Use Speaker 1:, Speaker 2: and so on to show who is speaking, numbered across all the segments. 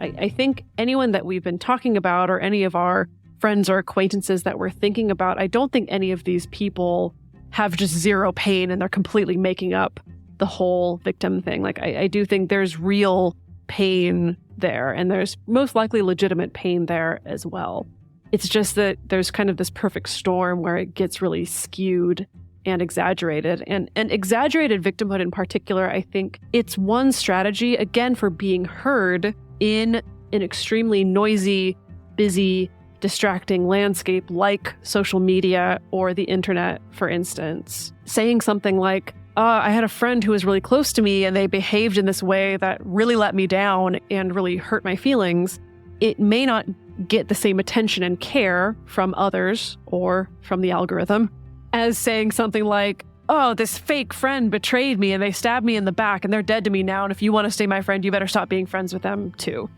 Speaker 1: I think anyone that we've been talking about or any of our friends or acquaintances that we're thinking about, I don't think any of these people have just zero pain and they're completely making up the whole victim thing. Like, I do think there's real pain there, and there's most likely legitimate pain there as well. It's just that there's kind of this perfect storm where it gets really skewed and exaggerated. And exaggerated victimhood in particular, I think it's one strategy, again, for being heard in an extremely noisy, busy, distracting landscape like social media or the internet, for instance. Saying something like, I had a friend who was really close to me and they behaved in this way that really let me down and really hurt my feelings. It may not get the same attention and care from others or from the algorithm as saying something like, oh, this fake friend betrayed me and they stabbed me in the back and they're dead to me now. And if you want to stay my friend, you better stop being friends with them too.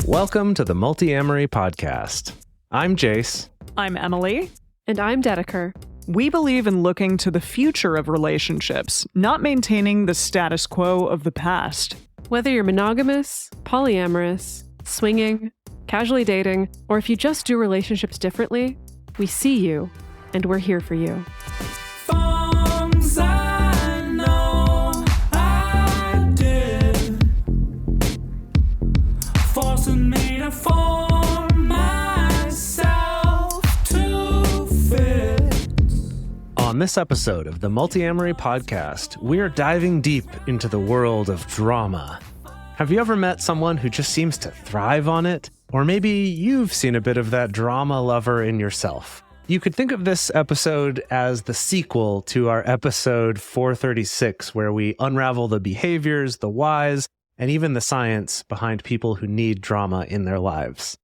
Speaker 2: Welcome to the Multiamory podcast. I'm Jase.
Speaker 3: I'm Emily.
Speaker 1: And I'm Dedeker.
Speaker 3: We believe in looking to the future of relationships, not maintaining the status quo of the past.
Speaker 1: Whether you're monogamous, polyamorous, swinging, casually dating, or if you just do relationships differently, we see you and we're here for you.
Speaker 4: Forcing me to form myself to fit.
Speaker 2: On this episode of the Multiamory podcast, we are diving deep into the world of drama. Have you ever met someone who just seems to thrive on it? Or maybe you've seen a bit of that drama lover in yourself. You could think of this episode as the sequel to our episode 436, where we unravel the behaviors, the whys, and even the science behind people who need drama in their lives.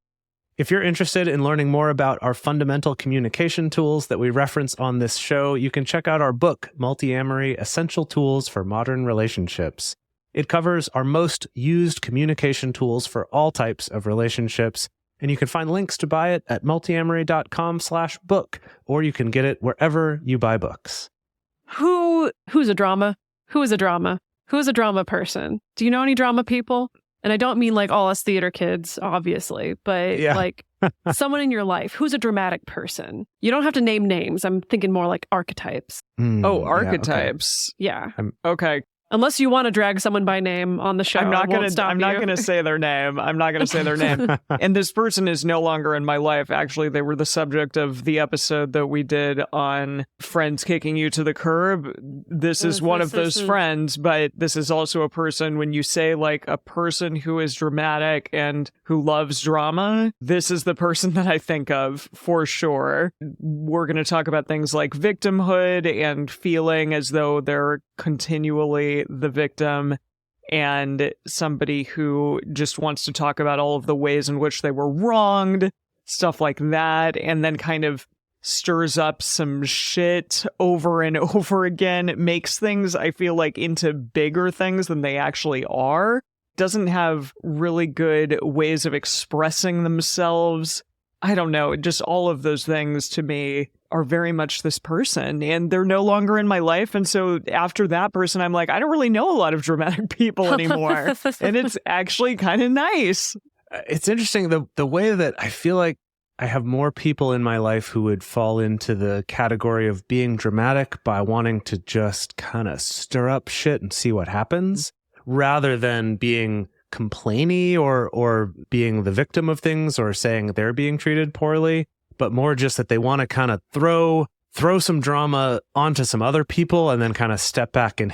Speaker 2: If you're interested in learning more about our fundamental communication tools that we reference on this show, you can check out our book, Multiamory: Essential Tools for Modern Relationships. It covers our most used communication tools for all types of relationships, and you can find links to buy it at multiamory.com/book, or you can get it wherever you buy books.
Speaker 1: Who's a drama? Who is a drama? Who is a drama person? Do you know any drama people? And I don't mean like all us theater kids, obviously, but like someone in your life. Who's a dramatic person? You don't have to name names. I'm thinking more like archetypes.
Speaker 3: Archetypes.
Speaker 1: Yeah.
Speaker 3: Okay.
Speaker 1: Unless you want to drag someone by name on the show,
Speaker 3: I'm not
Speaker 1: going
Speaker 3: to say their name. And this person is no longer in my life. Actually, they were the subject of the episode that we did on friends kicking you to the curb. This is one of those friends, but this is also a person. When you say like a person who is dramatic and who loves drama, this is the person that I think of for sure. We're going to talk about things like victimhood and feeling as though they're continually the victim, and somebody who just wants to talk about all of the ways in which they were wronged, stuff like that, and then kind of stirs up some shit over and over again, makes things, I feel like, into bigger things than they actually are, doesn't have really good ways of expressing themselves. I don't know, just all of those things to me are very much this person, and they're no longer in my life. And so after that person, I'm like, I don't really know a lot of dramatic people anymore. And it's actually kind of nice.
Speaker 2: It's interesting, the way that I feel like I have more people in my life who would fall into the category of being dramatic by wanting to just kind of stir up shit and see what happens, rather than being complainy or being the victim of things or saying they're being treated poorly, but more just that they want to kind of throw some drama onto some other people and then kind of step back and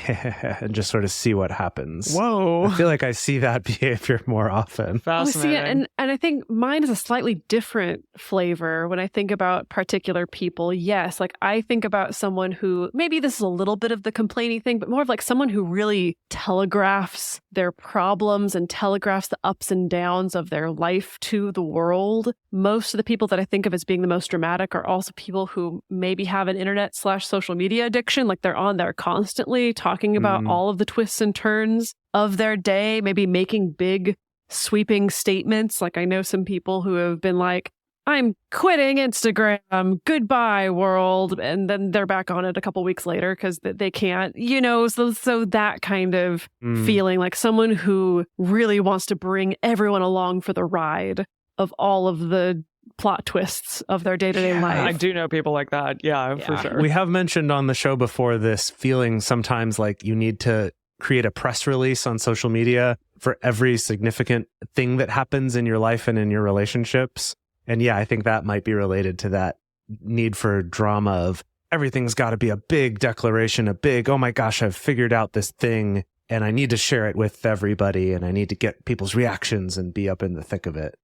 Speaker 2: just sort of see what happens.
Speaker 3: Whoa.
Speaker 2: I feel like I see that behavior more often.
Speaker 3: Fascinating.
Speaker 1: And I think mine is a slightly different flavor when I think about particular people. Yes, like I think about someone who, maybe this is a little bit of the complaining thing, but more of like someone who really telegraphs their problems and telegraphs the ups and downs of their life to the world. Most of the people that I think of as being the most dramatic are also people who maybe have an internet/social media addiction. Like they're on there constantly talking about all of the twists and turns of their day, maybe making big sweeping statements. Like I know some people who have been like, I'm quitting Instagram. Goodbye, world. And then they're back on it a couple weeks later because they can't, so that kind of feeling, like someone who really wants to bring everyone along for the ride of all of the plot twists of their day-to-day life.
Speaker 3: I do know people like that. Yeah, for sure.
Speaker 2: We have mentioned on the show before this feeling sometimes like you need to create a press release on social media for every significant thing that happens in your life and in your relationships. And yeah, I think that might be related to that need for drama of everything's got to be a big declaration, a big, oh my gosh, I've figured out this thing and I need to share it with everybody and I need to get people's reactions and be up in the thick of it.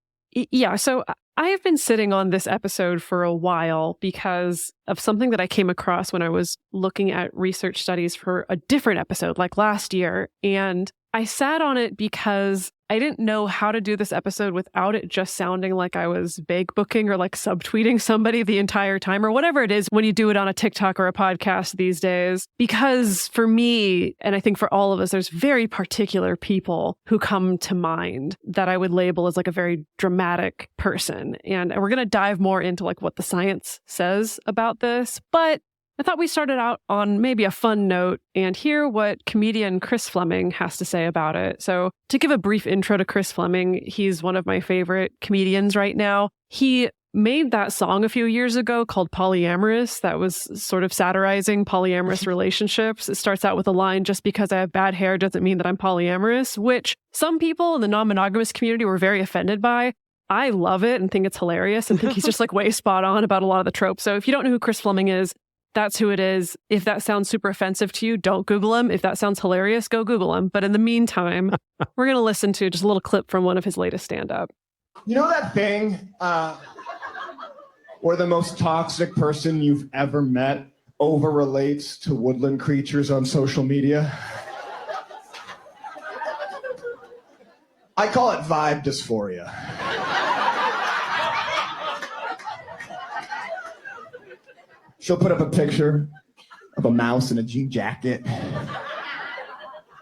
Speaker 1: Yeah, so I have been sitting on this episode for a while because of something that I came across when I was looking at research studies for a different episode, like last year. And I sat on it because I didn't know how to do this episode without it just sounding like I was vague booking or like subtweeting somebody the entire time or whatever it is when you do it on a TikTok or a podcast these days. Because for me, and I think for all of us, there's very particular people who come to mind that I would label as like a very dramatic person. And we're going to dive more into like what the science says about this. But I thought we started out on maybe a fun note and hear what comedian Chris Fleming has to say about it. So to give a brief intro to Chris Fleming, he's one of my favorite comedians right now. He made that song a few years ago called Polyamorous that was sort of satirizing polyamorous relationships. It starts out with a line, just because I have bad hair doesn't mean that I'm polyamorous, which some people in the non-monogamous community were very offended by. I love it and think it's hilarious and think he's just like way spot on about a lot of the tropes. So if you don't know who Chris Fleming is, that's who it is. If that sounds super offensive to you, don't Google him. If that sounds hilarious, go Google him. But in the meantime, we're going to listen to just a little clip from one of his latest stand-up.
Speaker 5: You know that thing where the most toxic person you've ever met over-relates to woodland creatures on social media? I call it vibe dysphoria. She'll put up a picture of a mouse in a jean jacket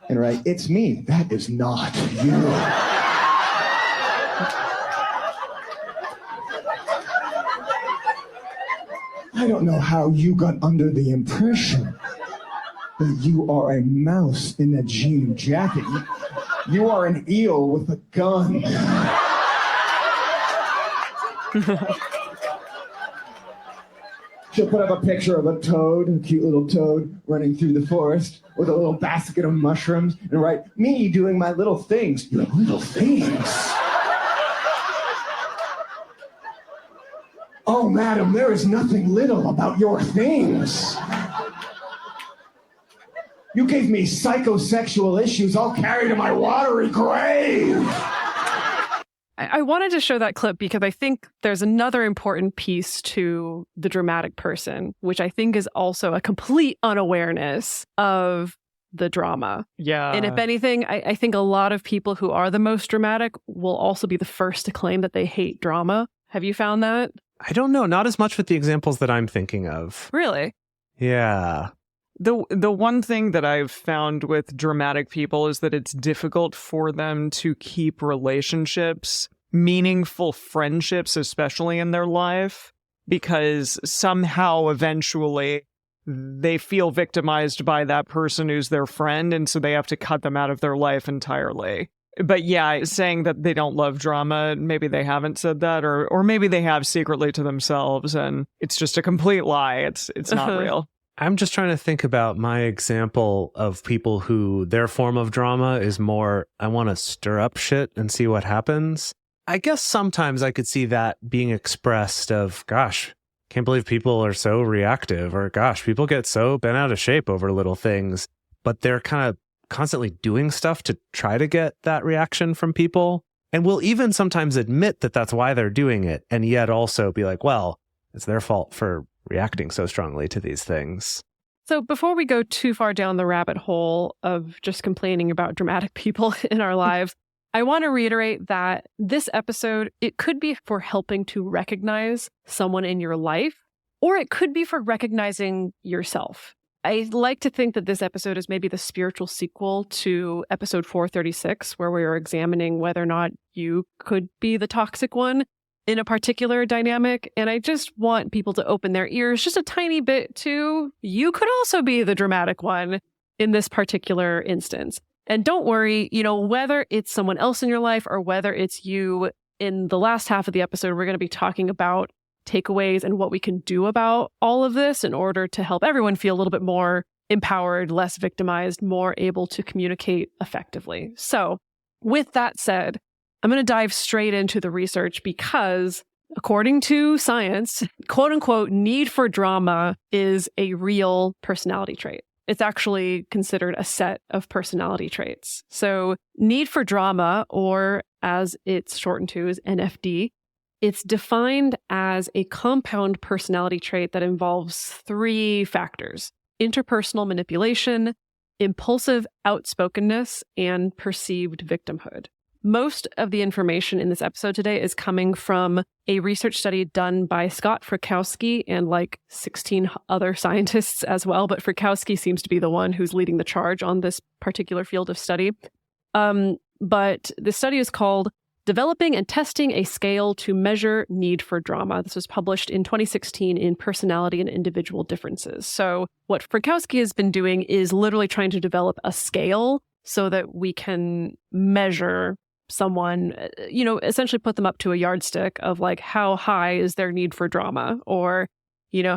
Speaker 5: and write, "It's me." That is not you. I don't know how you got under the impression that you are a mouse in a jean jacket. You are an eel with a gun. She'll put up a picture of a toad, a cute little toad, running through the forest with a little basket of mushrooms and write, "Me doing my little things." Your little things? Oh, madam, there is nothing little about your things. You gave me psychosexual issues I'll carry to my watery grave.
Speaker 1: I wanted to show that clip because I think there's another important piece to the dramatic person, which I think is also a complete unawareness of the drama.
Speaker 3: Yeah.
Speaker 1: And if anything, I think a lot of people who are the most dramatic will also be the first to claim that they hate drama. Have you found that?
Speaker 2: I don't know. Not as much with the examples that I'm thinking of.
Speaker 1: Really?
Speaker 2: Yeah.
Speaker 3: The one thing that I've found with dramatic people is that it's difficult for them to keep relationships, meaningful friendships, especially in their life, because somehow eventually they feel victimized by that person who's their friend, and so they have to cut them out of their life entirely. But yeah, saying that they don't love drama, maybe they haven't said that, or maybe they have secretly to themselves, and it's just a complete lie. It's not real.
Speaker 2: I'm just trying to think about my example of people who their form of drama is more, I want to stir up shit and see what happens. I guess sometimes I could see that being expressed of, gosh, can't believe people are so reactive, or gosh, people get so bent out of shape over little things, but they're kind of constantly doing stuff to try to get that reaction from people. And will even sometimes admit that that's why they're doing it, and yet also be like, well, it's their fault for reacting so strongly to these things.
Speaker 1: So before we go too far down the rabbit hole of just complaining about dramatic people in our lives, I want to reiterate that this episode, it could be for helping to recognize someone in your life, or it could be for recognizing yourself. I like to think that this episode is maybe the spiritual sequel to episode 436, where we were examining whether or not you could be the toxic one. in a particular dynamic. And I just want people to open their ears just a tiny bit to, you could also be the dramatic one in this particular instance. And don't worry, whether it's someone else in your life or whether it's you, in the last half of the episode, we're going to be talking about takeaways and what we can do about all of this in order to help everyone feel a little bit more empowered, less victimized, more able to communicate effectively. So with that said, I'm going to dive straight into the research because according to science, quote unquote, need for drama is a real personality trait. It's actually considered a set of personality traits. So need for drama, or as it's shortened to is NFD, it's defined as a compound personality trait that involves 3 factors: interpersonal manipulation, impulsive outspokenness, and perceived victimhood. Most of the information in this episode today is coming from a research study done by Scott Frykowski and 16 other scientists as well, but Frykowski seems to be the one who's leading the charge on this particular field of study. But the study is called Developing and Testing a Scale to Measure Need for Drama. This was published in 2016 in Personality and Individual Differences. So what Frykowski has been doing is literally trying to develop a scale so that we can measure someone, essentially put them up to a yardstick of how high is their need for drama, or,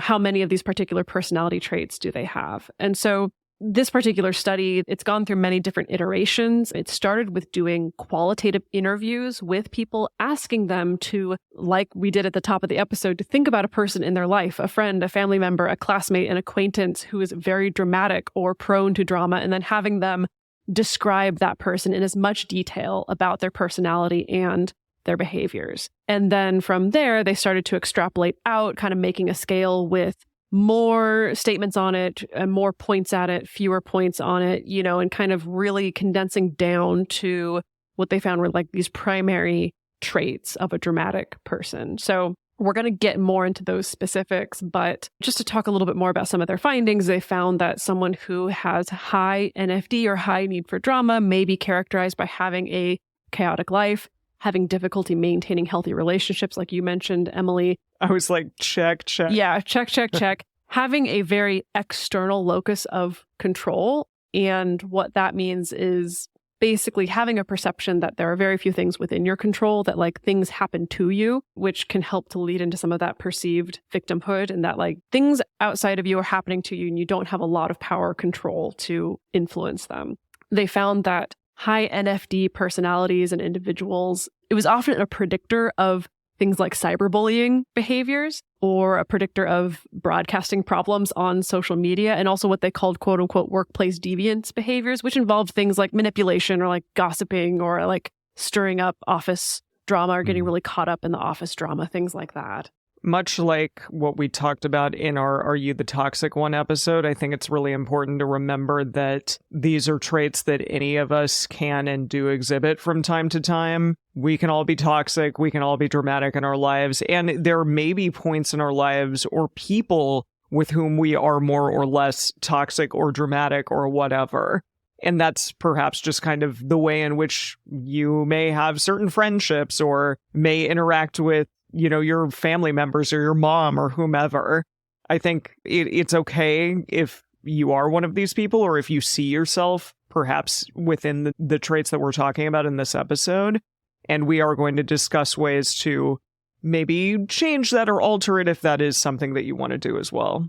Speaker 1: how many of these particular personality traits do they have? And so this particular study, it's gone through many different iterations. It started with doing qualitative interviews with people, asking them to, like we did at the top of the episode, to think about a person in their life, a friend, a family member, a classmate, an acquaintance who is very dramatic or prone to drama, and then having them describe that person in as much detail about their personality and their behaviors. And then from there, they started to extrapolate out, kind of making a scale with more statements on it, and more points at it, fewer points on it, and kind of really condensing down to what they found were these primary traits of a dramatic person. So we're going to get more into those specifics, but just to talk a little bit more about some of their findings, they found that someone who has high NFD or high need for drama may be characterized by having a chaotic life, having difficulty maintaining healthy relationships, like you mentioned, Emily.
Speaker 3: I was like, check.
Speaker 1: Yeah, check. Having a very external locus of control. And what that means is basically having a perception that there are very few things within your control, that things happen to you, which can help to lead into some of that perceived victimhood, and that things outside of you are happening to you and you don't have a lot of power or control to influence them. They found that high NFD personalities and individuals, it was often a predictor of things like cyberbullying behaviors, or a predictor of broadcasting problems on social media, and also what they called quote unquote workplace deviance behaviors, which involved things like manipulation or gossiping or stirring up office drama or getting really caught up in the office drama, things like that.
Speaker 3: Much like what we talked about in our Are You the Toxic One episode, I think it's really important to remember that these are traits that any of us can and do exhibit from time to time. We can all be toxic, we can all be dramatic in our lives, and there may be points in our lives or people with whom we are more or less toxic or dramatic or whatever. And that's perhaps just kind of the way in which you may have certain friendships or may interact with your family members or your mom or whomever. I think it's okay if you are one of these people, or if you see yourself perhaps within the traits that we're talking about in this episode. And we are going to discuss ways to maybe change that or alter it if that is something that you want to do as well.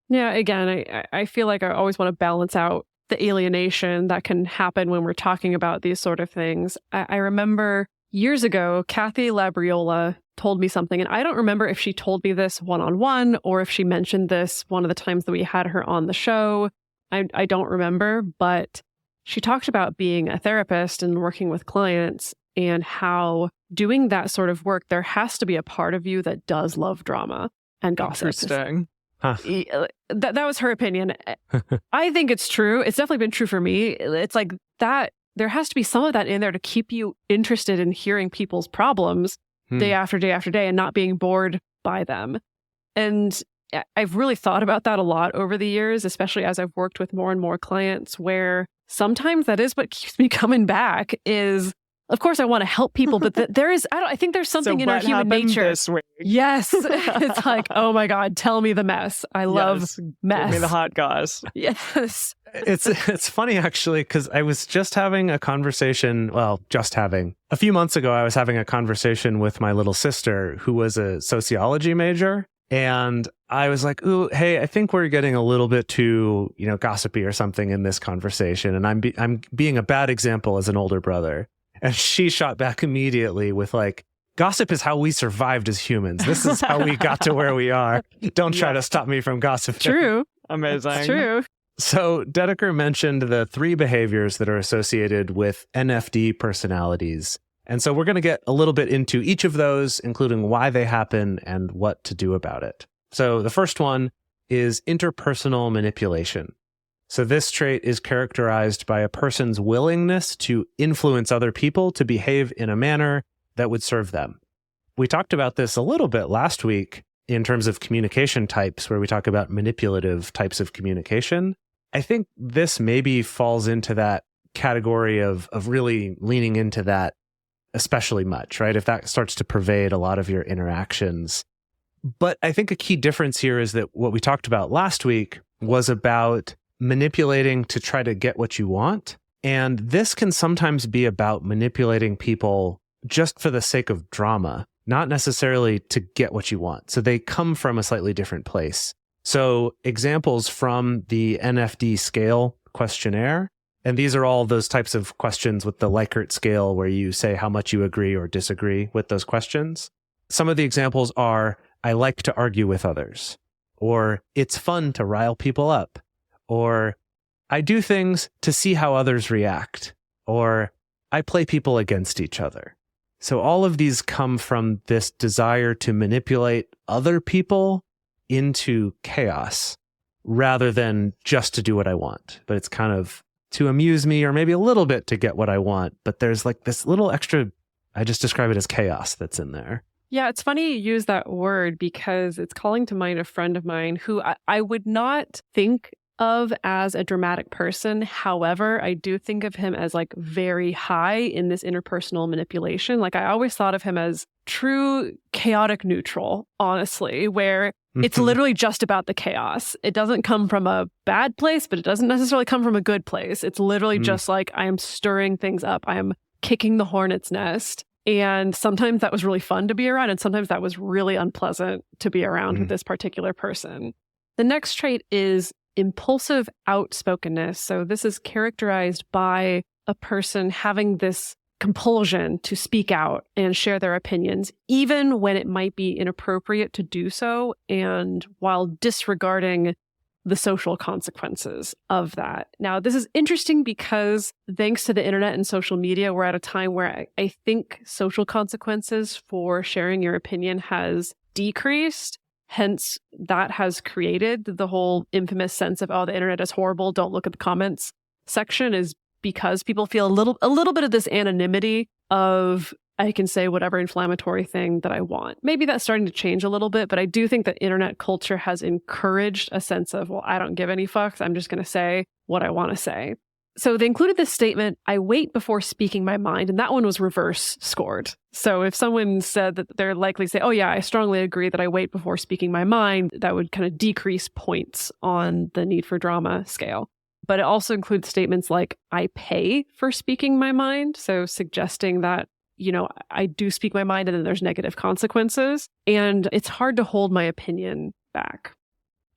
Speaker 1: Yeah, again, I feel like I always want to balance out the alienation that can happen when we're talking about these sort of things. I remember years ago, Kathy Labriola told me something, and I don't remember if she told me this one-on-one or if she mentioned this one of the times that we had her on the show. I don't remember, but she talked about being a therapist and working with clients, and how doing that sort of work, there has to be a part of you that does love drama and gossip.
Speaker 3: Interesting.
Speaker 2: Huh.
Speaker 1: That was her opinion. I think it's true. It's definitely been true for me. It's like that. There has to be some of that in there to keep you interested in hearing people's problems day after day after day and not being bored by them. And I've really thought about that a lot over the years, especially as I've worked with more and more clients, where sometimes that is what keeps me coming back, is of course I want to help people, but I think there's something in our human nature.
Speaker 3: This week?
Speaker 1: Yes. It's like, oh my God, tell me the mess. I love mess.
Speaker 3: Give me the hot goss.
Speaker 1: Yes.
Speaker 2: It's funny, actually, because I was just having a conversation. Well, a few months ago, I was having a conversation with my little sister who was a sociology major. And I was like, ooh, hey, I think we're getting a little bit too, gossipy or something in this conversation. And I'm being a bad example as an older brother. And she shot back immediately with like, gossip is how we survived as humans. This is how we got to where we are. Don't try to stop me from gossiping.
Speaker 1: True.
Speaker 3: Amazing.
Speaker 1: It's true.
Speaker 2: So Dedeker mentioned the 3 behaviors that are associated with NFD personalities. And so we're going to get a little bit into each of those, including why they happen and what to do about it. So the first one is interpersonal manipulation. So this trait is characterized by a person's willingness to influence other people to behave in a manner that would serve them. We talked about this a little bit last week in terms of communication types, where we talk about manipulative types of communication. I think this maybe falls into that category of really leaning into that especially much, right? If that starts to pervade a lot of your interactions. But I think a key difference here is that what we talked about last week was about manipulating to try to get what you want. And this can sometimes be about manipulating people just for the sake of drama, not necessarily to get what you want. So they come from a slightly different place. So examples from the NFD scale questionnaire, and these are all those types of questions with the Likert scale where you say how much you agree or disagree with those questions. Some of the examples are, I like to argue with others, or it's fun to rile people up, or I do things to see how others react, or I play people against each other. So all of these come from this desire to manipulate other people into chaos rather than just to do what I want. But it's kind of to amuse me or maybe a little bit to get what I want. But there's like this little extra, I just describe it as chaos that's in there.
Speaker 1: Yeah, it's funny you use that word because it's calling to mind a friend of mine who I would not think of as a dramatic person. However, I do think of him as like very high in this interpersonal manipulation. Like I always thought of him as true chaotic neutral, honestly, where it's literally just about the chaos. It doesn't come from a bad place, but it doesn't necessarily come from a good place. It's literally just like I am stirring things up. I am kicking the hornet's nest. And sometimes that was really fun to be around. And sometimes that was really unpleasant to be around with this particular person. The next trait is impulsive outspokenness. So this is characterized by a person having this compulsion to speak out and share their opinions, even when it might be inappropriate to do so, and while disregarding the social consequences of that. Now, this is interesting because thanks to the internet and social media, we're at a time where I think social consequences for sharing your opinion has decreased. Hence, that has created the whole infamous sense of, oh, the internet is horrible, don't look at the comments section, is because people feel a little bit of this anonymity of, I can say whatever inflammatory thing that I want. Maybe that's starting to change a little bit, but I do think that internet culture has encouraged a sense of, well, I don't give any fucks. I'm just going to say what I want to say. So they included this statement, I wait before speaking my mind, and that one was reverse scored. So if someone said that, they're likely to say, oh yeah, I strongly agree that I wait before speaking my mind, that would kind of decrease points on the need for drama scale. But it also includes statements like, I pay for speaking my mind. So suggesting that, I do speak my mind and then there's negative consequences. And it's hard to hold my opinion back.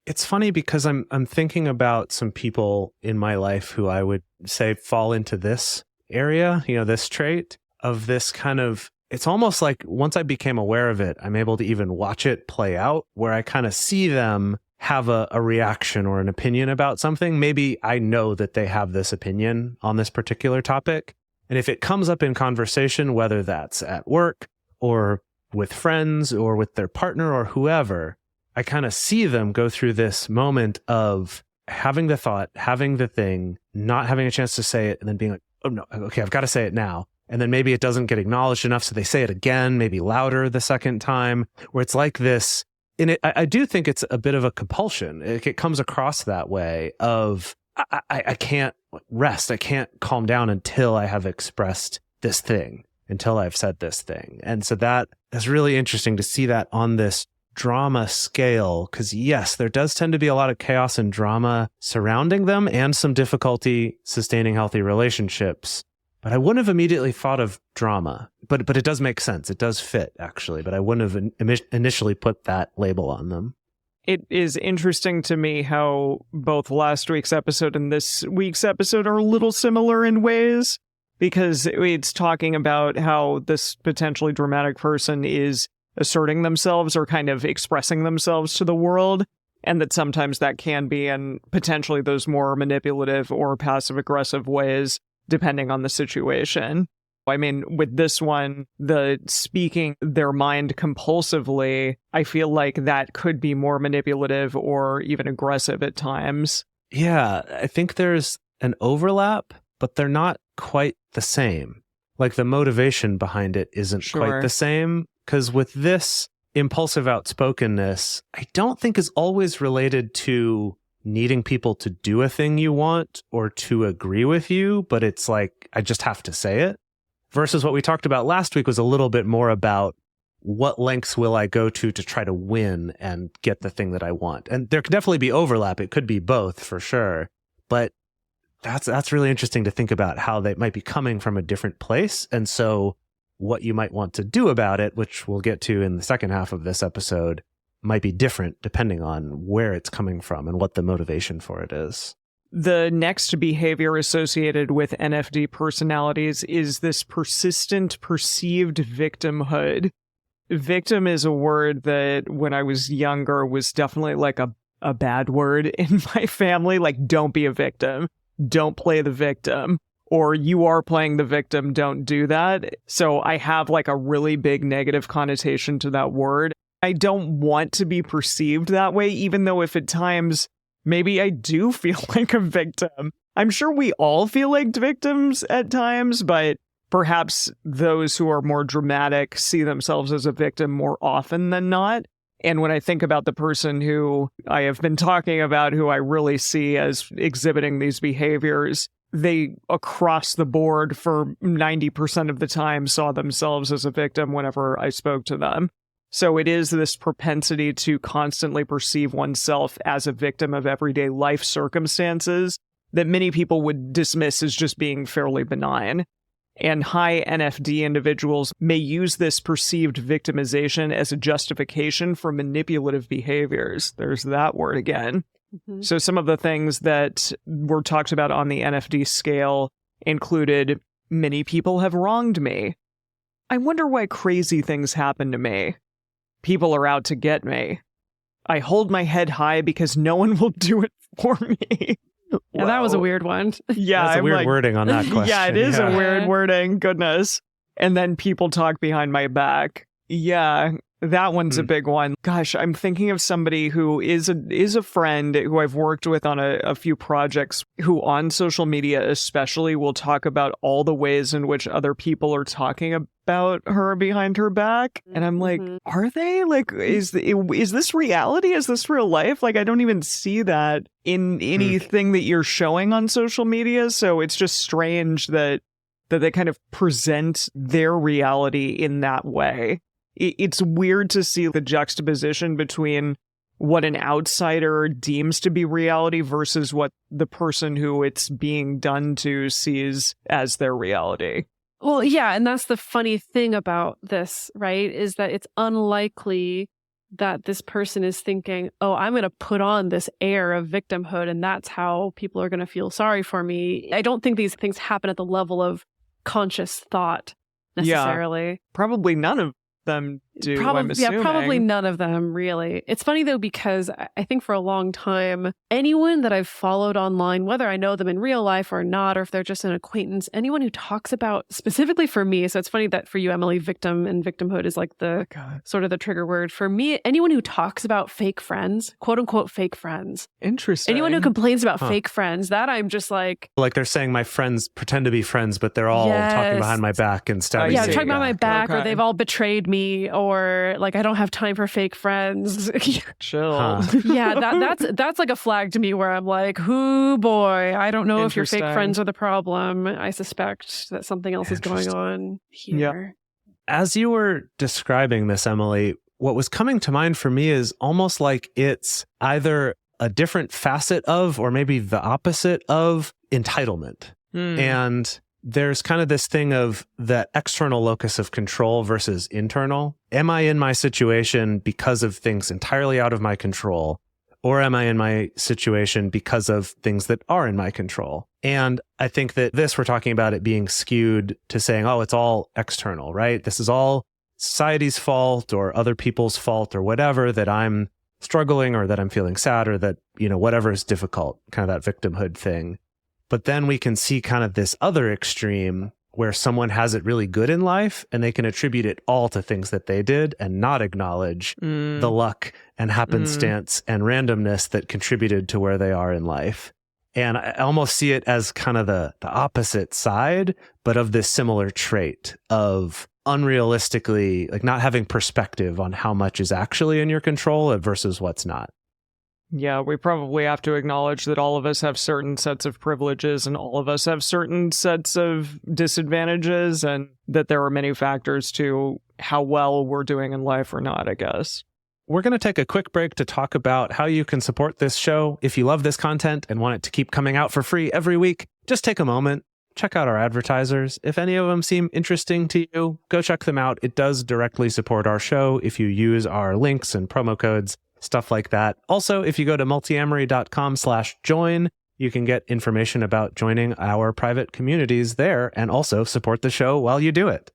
Speaker 2: It's funny because I'm thinking about some people in my life who I would say fall into this area, this trait of this kind of, it's almost like once I became aware of it, I'm able to even watch it play out where I kind of see them have a reaction or an opinion about something. Maybe I know that they have this opinion on this particular topic. And if it comes up in conversation, whether that's at work or with friends or with their partner or whoever, I kind of see them go through this moment of having the thought, having the thing, not having a chance to say it, and then being like, oh no, okay, I've got to say it now. And then maybe it doesn't get acknowledged enough, so they say it again, maybe louder the second time, where it's like this. And I do think it's a bit of a compulsion. It comes across that way of, I can't rest. I can't calm down until I have expressed this thing until I've said this thing. And so that is really interesting to see that on this drama scale, because yes, there does tend to be a lot of chaos and drama surrounding them and some difficulty sustaining healthy relationships. But I wouldn't have immediately thought of drama. But it does make sense. It does fit, actually. But I wouldn't have initially put that label on them.
Speaker 3: It is interesting to me how both last week's episode and this week's episode are a little similar in ways, because it's talking about how this potentially dramatic person is asserting themselves or kind of expressing themselves to the world, and that sometimes that can be in potentially those more manipulative or passive-aggressive ways, depending on the situation. I mean, with this one, the speaking their mind compulsively, I feel like that could be more manipulative or even aggressive at times.
Speaker 2: Yeah, I think there's an overlap, but they're not quite the same. Like the motivation behind it isn't quite the same. Because with this impulsive outspokenness, I don't think is always related to needing people to do a thing you want or to agree with you, but it's like, I just have to say it. Versus what we talked about last week was a little bit more about what lengths will I go to try to win and get the thing that I want. And there could definitely be overlap. It could be both for sure. But that's really interesting to think about how they might be coming from a different place. And so what you might want to do about it, which we'll get to in the second half of this episode, might be different depending on where it's coming from and what the motivation for it is.
Speaker 3: The next behavior associated with NFD personalities is this persistent perceived victimhood. Victim is a word that when I was younger was definitely like a bad word in my family. Like, don't be a victim. Don't play the victim. Or you are playing the victim, don't do that. So I have like a really big negative connotation to that word. I don't want to be perceived that way, even though if at times maybe I do feel like a victim. I'm sure we all feel like victims at times, but perhaps those who are more dramatic see themselves as a victim more often than not. And when I think about the person who I have been talking about, who I really see as exhibiting these behaviors, they across the board for 90% of the time saw themselves as a victim whenever I spoke to them. So it is this propensity to constantly perceive oneself as a victim of everyday life circumstances that many people would dismiss as just being fairly benign. And high NFD individuals may use this perceived victimization as a justification for manipulative behaviors. There's that word again. Mm-hmm. So some of the things that were talked about on the NFD scale included, many people have wronged me. I wonder why crazy things happen to me. People are out to get me. I hold my head high because no one will do it for me.
Speaker 1: Yeah, that was a weird one.
Speaker 3: Yeah,
Speaker 2: that's a weird wording on that question.
Speaker 3: Yeah, it is a weird wording. Goodness. And then people talk behind my back. Yeah, that one's a big one. Gosh, I'm thinking of somebody who is a friend who I've worked with on a few projects, who on social media especially will talk about all the ways in which other people are talking about her behind her back. And I'm like, are they? Like, is this reality? Is this real life? Like, I don't even see that in anything that you're showing on social media. So it's just strange that they kind of present their reality in that way. It's weird to see the juxtaposition between what an outsider deems to be reality versus what the person who it's being done to sees as their reality.
Speaker 1: Well, yeah, and that's the funny thing about this, right? Is that it's unlikely that this person is thinking, oh, I'm going to put on this air of victimhood and that's how people are going to feel sorry for me. I don't think these things happen at the level of conscious thought necessarily.
Speaker 3: Yeah, probably none of them do, I'm assuming.
Speaker 1: Yeah, probably none of them, really. It's funny, though, because I think for a long time, anyone that I've followed online, whether I know them in real life or not, or if they're just an acquaintance, anyone who talks about, specifically for me, so it's funny that for you, Emily, victim and victimhood is like the sort of the trigger word. For me, anyone who talks about fake friends, quote unquote fake friends.
Speaker 3: Interesting.
Speaker 1: Anyone who complains about fake friends, that I'm just like
Speaker 2: they're saying my friends pretend to be friends, but they're all talking behind my back and stabbing me.
Speaker 1: Yeah, talking behind my back, or they've all betrayed me me, or like I don't have time for fake friends.
Speaker 3: Chill.
Speaker 1: Yeah, that's like a flag to me where I'm like, "Hoo boy, I don't know if your fake
Speaker 3: Interesting.
Speaker 1: friends are the problem. I suspect that something else is going on here."
Speaker 2: As you were describing this, Emily, what was coming to mind for me is almost like it's either a different facet of, or maybe the opposite of, entitlement. And there's kind of this thing of that external locus of control versus internal. Am I in my situation because of things entirely out of my control? Or am I in my situation because of things that are in my control? And I think that we're talking about it being skewed to saying, oh, it's all external, right? This is all society's fault or other people's fault or whatever, that I'm struggling or that I'm feeling sad or that, whatever is difficult, kind of that victimhood thing. But then we can see kind of this other extreme where someone has it really good in life and they can attribute it all to things that they did and not acknowledge the luck and happenstance and randomness that contributed to where they are in life. And I almost see it as kind of the opposite side, but of this similar trait of unrealistically, like not having perspective on how much is actually in your control versus what's not.
Speaker 3: Yeah, we probably have to acknowledge that all of us have certain sets of privileges and all of us have certain sets of disadvantages, and that there are many factors to how well we're doing in life or not, I guess.
Speaker 2: We're going to take a quick break to talk about how you can support this show. If you love this content and want it to keep coming out for free every week, just take a moment, check out our advertisers. If any of them seem interesting to you, go check them out. It does directly support our show if you use our links and promo codes, stuff like that. Also, if you go to multiamory.com/join, you can get information about joining our private communities there and also support the show while you do it.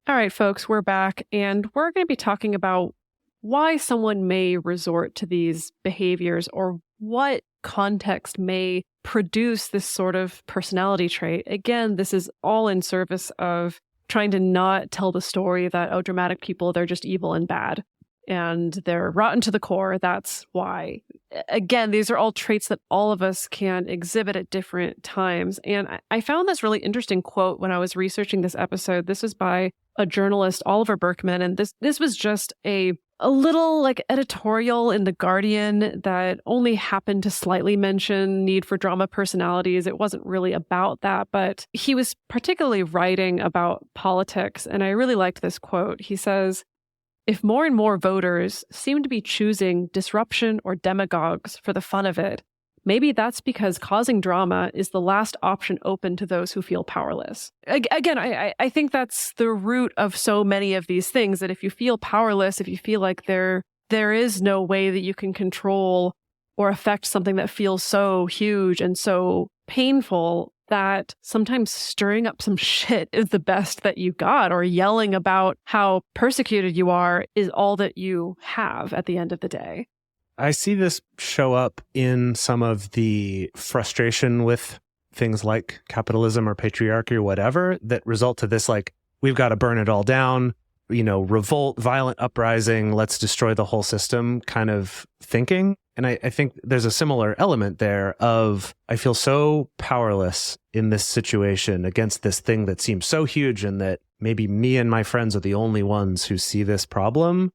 Speaker 1: All right, folks, we're back, and we're going to be talking about why someone may resort to these behaviors or what context may produce this sort of personality trait. Again, this is all in service of trying to not tell the story that, oh, dramatic people, they're just evil and bad and they're rotten to the core. That's why. Again, these are all traits that all of us can exhibit at different times. And I found this really interesting quote when I was researching this episode. This was by a journalist, Oliver Berkman, and this was just a little like editorial in The Guardian that only happened to slightly mention need for drama personalities. It wasn't really about that, but he was particularly writing about politics. And I really liked this quote. He says, "If more and more voters seem to be choosing disruption or demagogues for the fun of it, maybe that's because causing drama is the last option open to those who feel powerless." Again, I think that's the root of so many of these things, that if you feel powerless, if you feel like there is no way that you can control or affect something that feels so huge and so painful, that sometimes stirring up some shit is the best that you got, or yelling about how persecuted you are is all that you have at the end of the day.
Speaker 2: I see this show up in some of the frustration with things like capitalism or patriarchy or whatever that result to this, like, we've got to burn it all down, revolt, violent uprising, let's destroy the whole system kind of thinking. And I think there's a similar element there of, I feel so powerless in this situation against this thing that seems so huge, and that maybe me and my friends are the only ones who see this problem.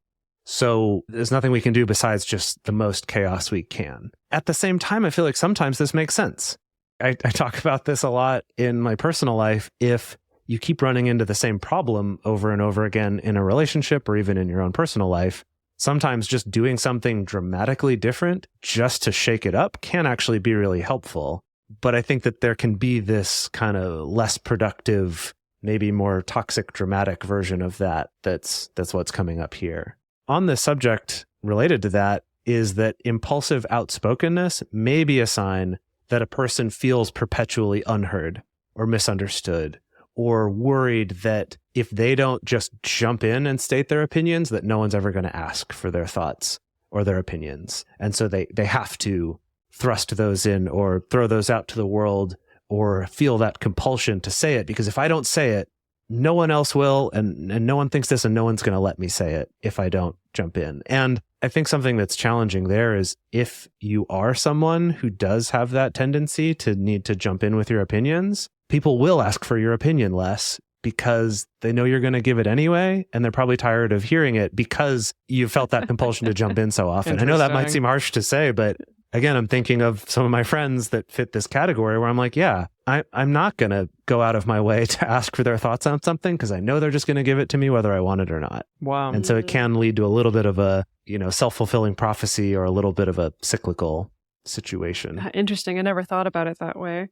Speaker 2: So there's nothing we can do besides just the most chaos we can. At the same time, I feel like sometimes this makes sense. I talk about this a lot in my personal life. If you keep running into the same problem over and over again in a relationship or even in your own personal life, sometimes just doing something dramatically different just to shake it up can actually be really helpful. But I think that there can be this kind of less productive, maybe more toxic, dramatic version of that. That's what's coming up here. On this subject related to that is that impulsive outspokenness may be a sign that a person feels perpetually unheard or misunderstood, or worried that if they don't just jump in and state their opinions, that no one's ever going to ask for their thoughts or their opinions. And so they have to thrust those in or throw those out to the world, or feel that compulsion to say it, because if I don't say it, no one else will, and no one thinks this, and no one's going to let me say it if I don't jump in. And I think something that's challenging there is, if you are someone who does have that tendency to need to jump in with your opinions, people will ask for your opinion less because they know you're going to give it anyway, and they're probably tired of hearing it because you felt that compulsion to jump in so often. I know that might seem harsh to say, but again, I'm thinking of some of my friends that fit this category where I'm like, yeah, I'm not going to go out of my way to ask for their thoughts on something because I know they're just going to give it to me whether I want it or not.
Speaker 3: Wow.
Speaker 2: And so it can lead to a little bit of a, self-fulfilling prophecy or a little bit of a cyclical situation.
Speaker 1: Interesting. I never thought about it that way.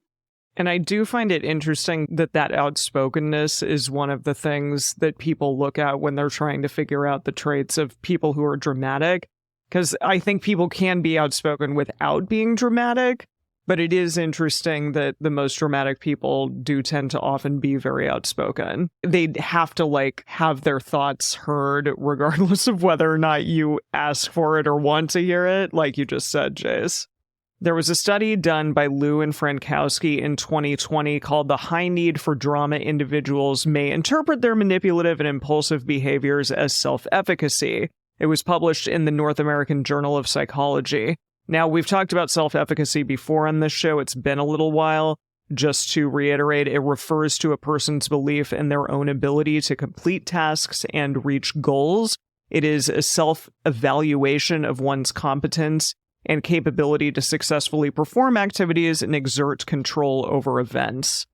Speaker 3: And I do find it interesting that outspokenness is one of the things that people look at when they're trying to figure out the traits of people who are dramatic. Because I think people can be outspoken without being dramatic, but it is interesting that the most dramatic people do tend to often be very outspoken. They'd have to have their thoughts heard regardless of whether or not you ask for it or want to hear it, like you just said, Jase. There was a study done by Liu and Frankowski in 2020 called The High Need for Drama Individuals May Interpret Their Manipulative and Impulsive Behaviors as Self-Efficacy. It was published in the North American Journal of Psychology. Now, we've talked about self-efficacy before on this show. It's been a little while. Just to reiterate, it refers to a person's belief in their own ability to complete tasks and reach goals. It is a self-evaluation of one's competence and capability to successfully perform activities and exert control over events.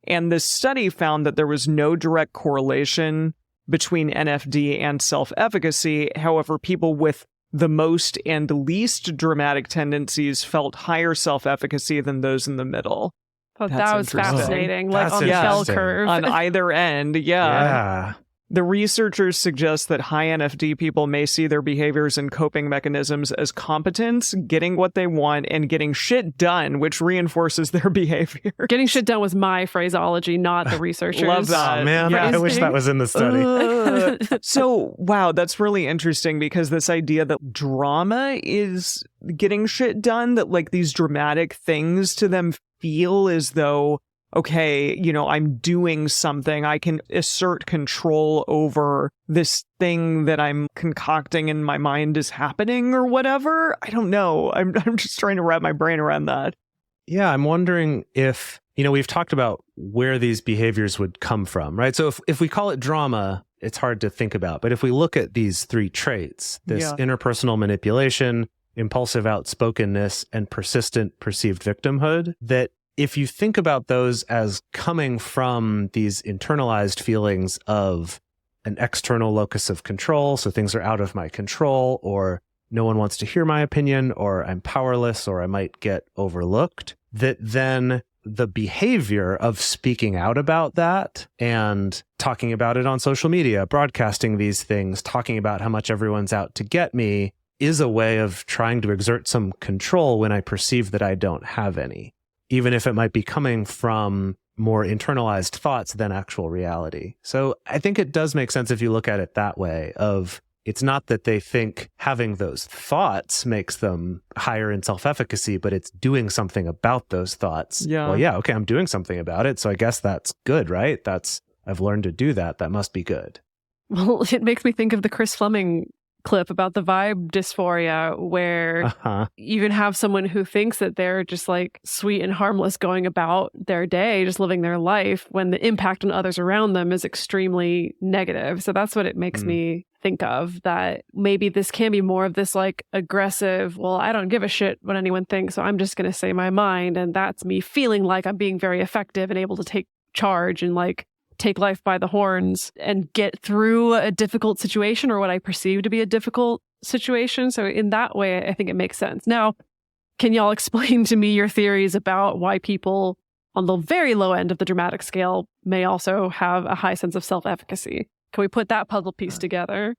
Speaker 3: And this study found that there was no direct correlation between NFD and self-efficacy. However, people with the most and least dramatic tendencies felt higher self-efficacy than those in the middle.
Speaker 1: Oh, that was fascinating.
Speaker 2: That's
Speaker 1: on the bell curve.
Speaker 3: On either end, yeah. The researchers suggest that high NFD people may see their behaviors and coping mechanisms as competence, getting what they want, and getting shit done, which reinforces their behavior.
Speaker 1: Getting shit done was my phraseology, not the researchers.
Speaker 3: Love that.
Speaker 2: Oh, man, I wish that was in the study.
Speaker 3: So, wow, that's really interesting because this idea that drama is getting shit done, that these dramatic things to them feel as though, okay, I'm doing something. I can assert control over this thing that I'm concocting in my mind is happening or whatever. I don't know. I'm just trying to wrap my brain around that.
Speaker 2: Yeah, I'm wondering if, we've talked about where these behaviors would come from, right? So if we call it drama, it's hard to think about. But if we look at these three traits, this interpersonal manipulation, impulsive outspokenness, and persistent perceived victimhood, that if you think about those as coming from these internalized feelings of an external locus of control, so things are out of my control, or no one wants to hear my opinion, or I'm powerless, or I might get overlooked, that then the behavior of speaking out about that and talking about it on social media, broadcasting these things, talking about how much everyone's out to get me, is a way of trying to exert some control when I perceive that I don't have any, even if it might be coming from more internalized thoughts than actual reality. So I think it does make sense if you look at it that way of it's not that they think having those thoughts makes them higher in self-efficacy, but it's doing something about those thoughts.
Speaker 3: Yeah.
Speaker 2: Well, yeah, okay, I'm doing something about it. So I guess that's good, right? I've learned to do that. That must be good.
Speaker 1: Well, it makes me think of the Chris Fleming clip about the vibe dysphoria, where you can have someone who thinks that they're just sweet and harmless going about their day, just living their life, when the impact on others around them is extremely negative. So that's what it makes me think of, that maybe this can be more of this aggressive, well, I don't give a shit what anyone thinks, so I'm just going to say my mind. And that's me feeling like I'm being very effective and able to take charge and take life by the horns and get through a difficult situation, or what I perceive to be a difficult situation. So in that way, I think it makes sense. Now, can y'all explain to me your theories about why people on the very low end of the dramatic scale may also have a high sense of self-efficacy? Can we put that puzzle piece together?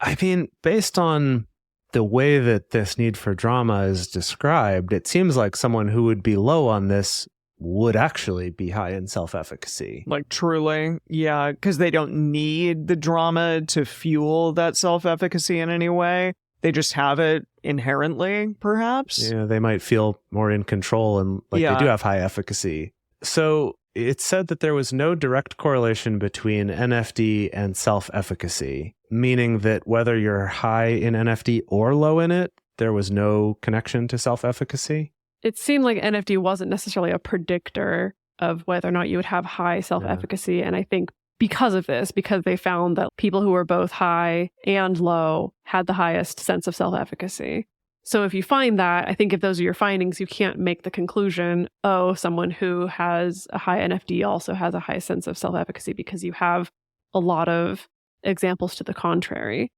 Speaker 2: I mean, based on the way that this need for drama is described, it seems like someone who would be low on this would actually be high in self-efficacy.
Speaker 3: Truly, yeah, because they don't need the drama to fuel that self-efficacy in any way. They just have it inherently, perhaps.
Speaker 2: Yeah, they might feel more in control and they do have high efficacy. So it said that there was no direct correlation between NFD and self-efficacy, meaning that whether you're high in NFD or low in it, there was no connection to self-efficacy.
Speaker 1: It seemed like NFD wasn't necessarily a predictor of whether or not you would have high self-efficacy. And I think because of this, because they found that people who were both high and low had the highest sense of self-efficacy. So if you find that, I think if those are your findings, you can't make the conclusion, oh, someone who has a high NFD also has a high sense of self-efficacy, because you have a lot of examples to the contrary.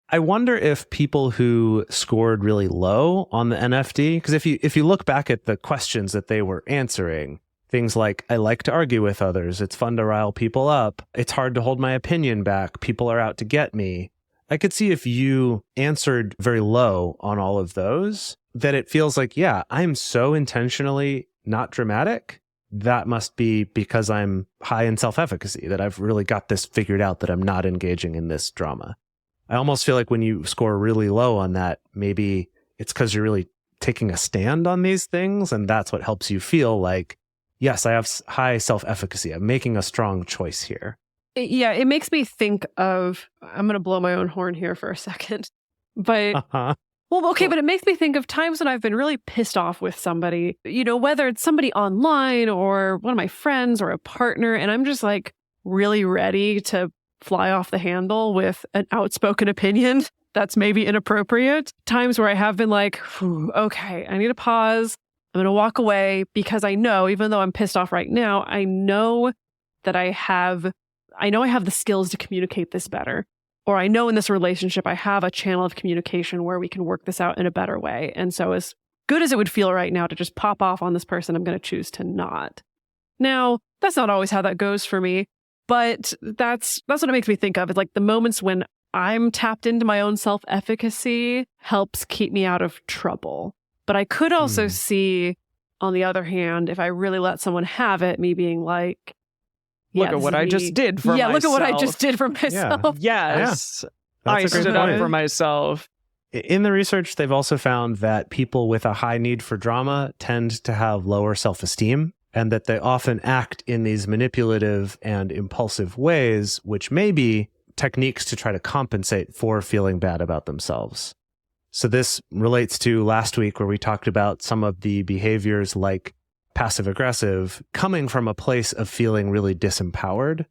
Speaker 2: I wonder if people who scored really low on the NFD, because if you look back at the questions that they were answering, things like, I like to argue with others, it's fun to rile people up, it's hard to hold my opinion back, people are out to get me. I could see if you answered very low on all of those, that it feels like, yeah, I'm so intentionally not dramatic. That must be because I'm high in self-efficacy, that I've really got this figured out, that I'm not engaging in this drama. I almost feel like when you score really low on that, maybe it's because you're really taking a stand on these things, and that's what helps you feel like, yes, I have high self-efficacy. I'm making a strong choice here.
Speaker 1: Yeah, it makes me think of, I'm going to blow my own horn here for a second, but, well, okay, but it makes me think of times when I've been really pissed off with somebody, whether it's somebody online or one of my friends or a partner, and I'm just like really ready to fly off the handle with an outspoken opinion that's maybe inappropriate. Times where I have been like, okay, I need to pause. I'm going to walk away, because I know, even though I'm pissed off right now, I know that I have the skills to communicate this better. Or I know in this relationship, I have a channel of communication where we can work this out in a better way. And so as good as it would feel right now to just pop off on this person, I'm going to choose to not. Now, that's not always how that goes for me, but that's what it makes me think of. It's like the moments when I'm tapped into my own self-efficacy helps keep me out of trouble. But I could also see, on the other hand, if I really let someone have it, me being like,
Speaker 3: look at what I just did for myself.
Speaker 1: Yeah, look at what I just did for myself.
Speaker 3: Yes.
Speaker 2: Yeah.
Speaker 3: I stood up for myself.
Speaker 2: In the research, they've also found that people with a high need for drama tend to have lower self-esteem, and that they often act in these manipulative and impulsive ways, which may be techniques to try to compensate for feeling bad about themselves. So this relates to last week where we talked about some of the behaviors like passive-aggressive coming from a place of feeling really disempowered.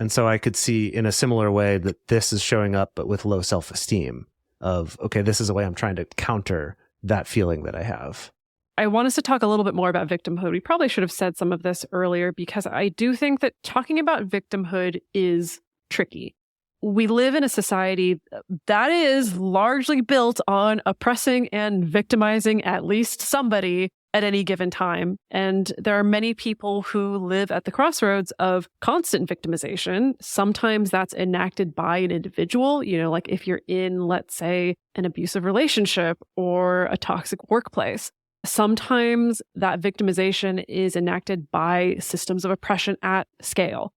Speaker 2: And so I could see in a similar way that this is showing up, but with low self-esteem of, okay, this is a way I'm trying to counter that feeling that I have.
Speaker 1: I want us to talk a little bit more about victimhood. We probably should have said some of this earlier, because I do think that talking about victimhood is tricky. We live in a society that is largely built on oppressing and victimizing at least somebody at any given time. And there are many people who live at the crossroads of constant victimization. Sometimes that's enacted by an individual, like if you're in, let's say, an abusive relationship or a toxic workplace. Sometimes that victimization is enacted by systems of oppression at scale.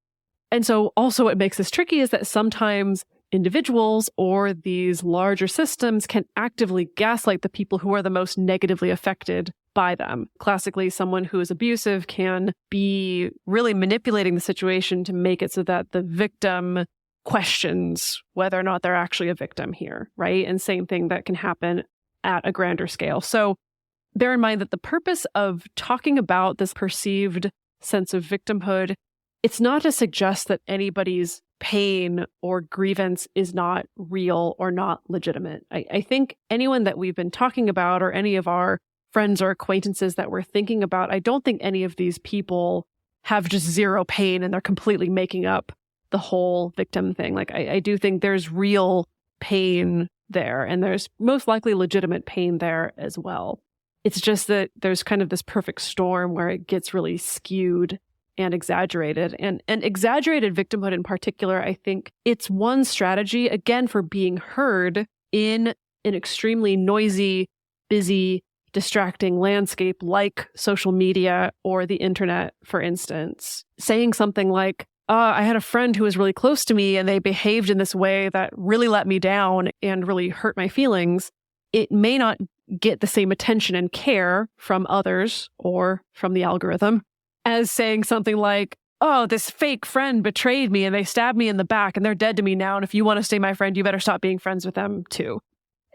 Speaker 1: And so also what makes this tricky is that sometimes individuals or these larger systems can actively gaslight the people who are the most negatively affected by them. Classically, someone who is abusive can be really manipulating the situation to make it so that the victim questions whether or not they're actually a victim here, right? And same thing that can happen at a grander scale. So bear in mind that the purpose of talking about this perceived sense of victimhood, it's not to suggest that anybody's pain or grievance is not real or not legitimate. I think anyone that we've been talking about, or any of our friends or acquaintances that we're thinking about, I don't think any of these people have just zero pain and they're completely making up the whole victim thing. Like I do think there's real pain there, and there's most likely legitimate pain there as well. It's just that there's kind of this perfect storm where it gets really skewed and exaggerated. And exaggerated victimhood in particular, I think it's one strategy, again, for being heard in an extremely noisy, busy, distracting landscape like social media or the internet, for instance. Saying something like, I had a friend who was really close to me and they behaved in this way that really let me down and really hurt my feelings. It may not get the same attention and care from others or from the algorithm as saying something like, oh, this fake friend betrayed me and they stabbed me in the back and they're dead to me now. And if you want to stay my friend, you better stop being friends with them too.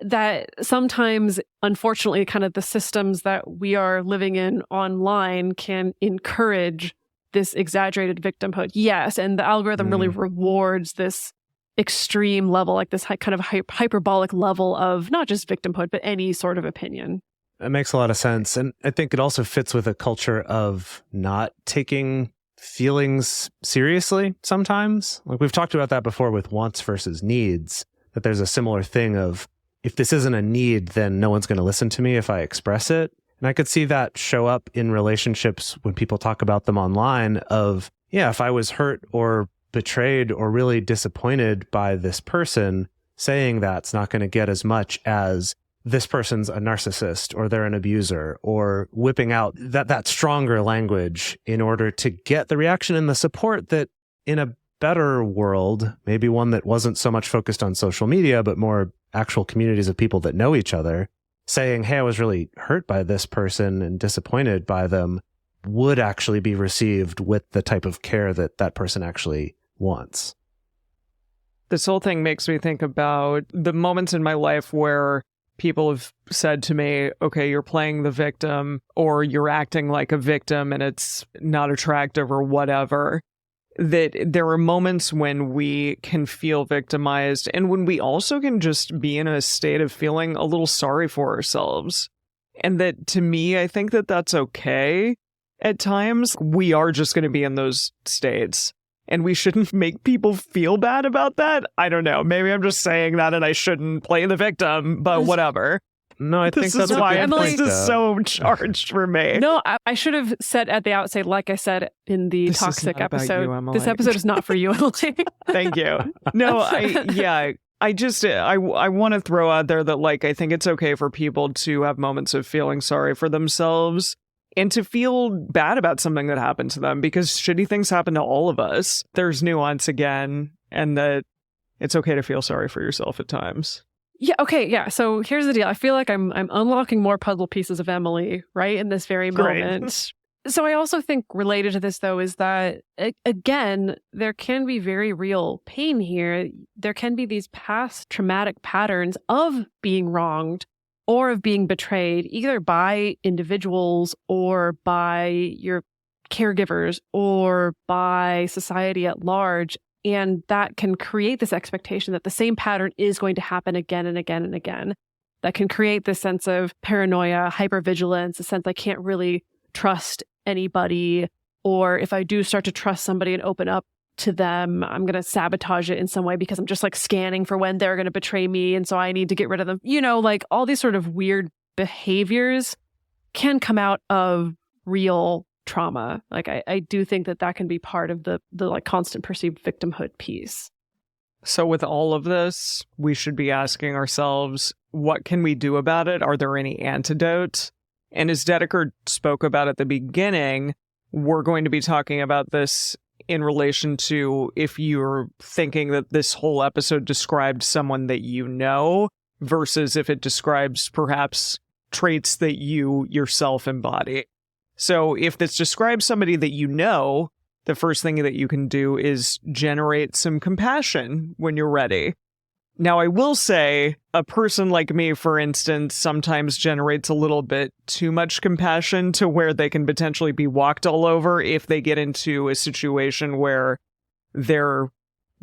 Speaker 1: That sometimes, unfortunately, kind of the systems that we are living in online can encourage this exaggerated victimhood. Yes, and the algorithm really rewards this extreme level, like this kind of hyperbolic level of not just victimhood, but any sort of opinion.
Speaker 2: It makes a lot of sense. And I think it also fits with a culture of not taking feelings seriously sometimes. Like we've talked about that before with wants versus needs, that there's a similar thing of, if this isn't a need, then no one's going to listen to me if I express it. And I could see that show up in relationships when people talk about them online of, yeah, if I was hurt or betrayed or really disappointed by this person, saying that's not going to get as much as this person's a narcissist or they're an abuser, or whipping out that stronger language in order to get the reaction and the support that in a better world, maybe one that wasn't so much focused on social media, but more actual communities of people that know each other, saying, hey, I was really hurt by this person and disappointed by them, would actually be received with the type of care that that person actually wants.
Speaker 3: This whole thing makes me think about the moments in my life where people have said to me, okay, you're playing the victim or you're acting like a victim and it's not attractive or whatever. That there are moments when we can feel victimized and when we also can just be in a state of feeling a little sorry for ourselves. And that to me, I think that that's okay. At times, we are just going to be in those states. And we shouldn't make people feel bad about that. I don't know. Maybe I'm just saying that and I shouldn't play the victim, but whatever.
Speaker 2: No, I think that's
Speaker 3: why
Speaker 2: Emily,
Speaker 3: this is so charged for me.
Speaker 1: No, I should have said at the outset, like I said in the
Speaker 3: This is
Speaker 1: toxic
Speaker 3: not about
Speaker 1: episode,
Speaker 3: you, Emily.
Speaker 1: this episode is not for you, Emily.
Speaker 3: Thank you. No, I want to throw out there that, like, I think it's okay for people to have moments of feeling sorry for themselves and to feel bad about something that happened to them, because shitty things happen to all of us. There's nuance again, and that it's okay to feel sorry for yourself at times.
Speaker 1: Yeah, okay, yeah. So here's the deal. I feel like I'm unlocking more puzzle pieces of Emily right in this very moment. So I also think related to this, though, is that, again, there can be very real pain here. There can be these past traumatic patterns of being wronged or of being betrayed, either by individuals or by your caregivers or by society at large. And that can create this expectation that the same pattern is going to happen again and again and again. That can create this sense of paranoia, hypervigilance, a sense I can't really trust anybody. Or if I do start to trust somebody and open up to them, I'm going to sabotage it in some way because I'm just like scanning for when they're going to betray me. And so I need to get rid of them. You know, like all these sort of weird behaviors can come out of real trauma. Like I do think that can be part of the like constant perceived victimhood piece.
Speaker 3: So with all of this, we should be asking ourselves, what can we do about it? Are there any antidotes? And as Dedeker spoke about at the beginning, we're going to be talking about this in relation to if you're thinking that this whole episode described someone that you know versus if it describes perhaps traits that you yourself embody. So if this describes somebody that you know, the first thing that you can do is generate some compassion when you're ready. Now, I will say a person like me, for instance, sometimes generates a little bit too much compassion to where they can potentially be walked all over if they get into a situation where they're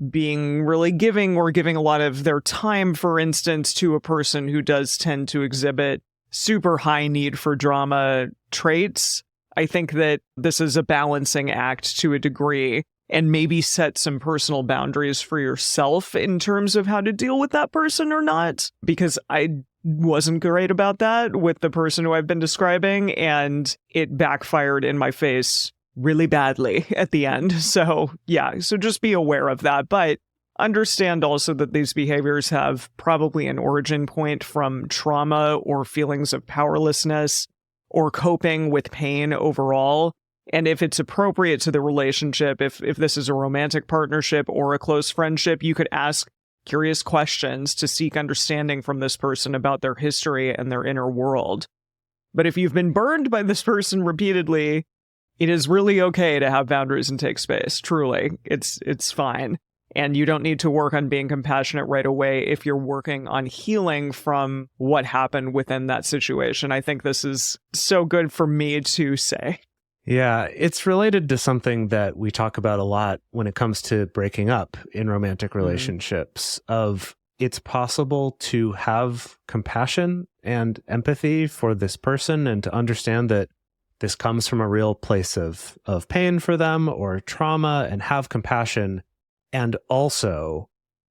Speaker 3: being really giving or giving a lot of their time, for instance, to a person who does tend to exhibit super high need for drama traits. I think that this is a balancing act to a degree, and maybe set some personal boundaries for yourself in terms of how to deal with that person or not. Because I wasn't great about that with the person who I've been describing, and it backfired in my face really badly at the end. So yeah, so just be aware of that. But understand also that these behaviors have probably an origin point from trauma or feelings of powerlessness or coping with pain overall. And if it's appropriate to the relationship, if this is a romantic partnership or a close friendship, you could ask curious questions to seek understanding from this person about their history and their inner world. But if you've been burned by this person repeatedly, it is really okay to have boundaries and take space. Truly, it's fine. And you don't need to work on being compassionate right away if you're working on healing from what happened within that situation. I think this is so good for me to say.
Speaker 2: Yeah, it's related to something that we talk about a lot when it comes to breaking up in romantic relationships of it's possible to have compassion and empathy for this person and to understand that this comes from a real place of pain for them or trauma, and have compassion, and also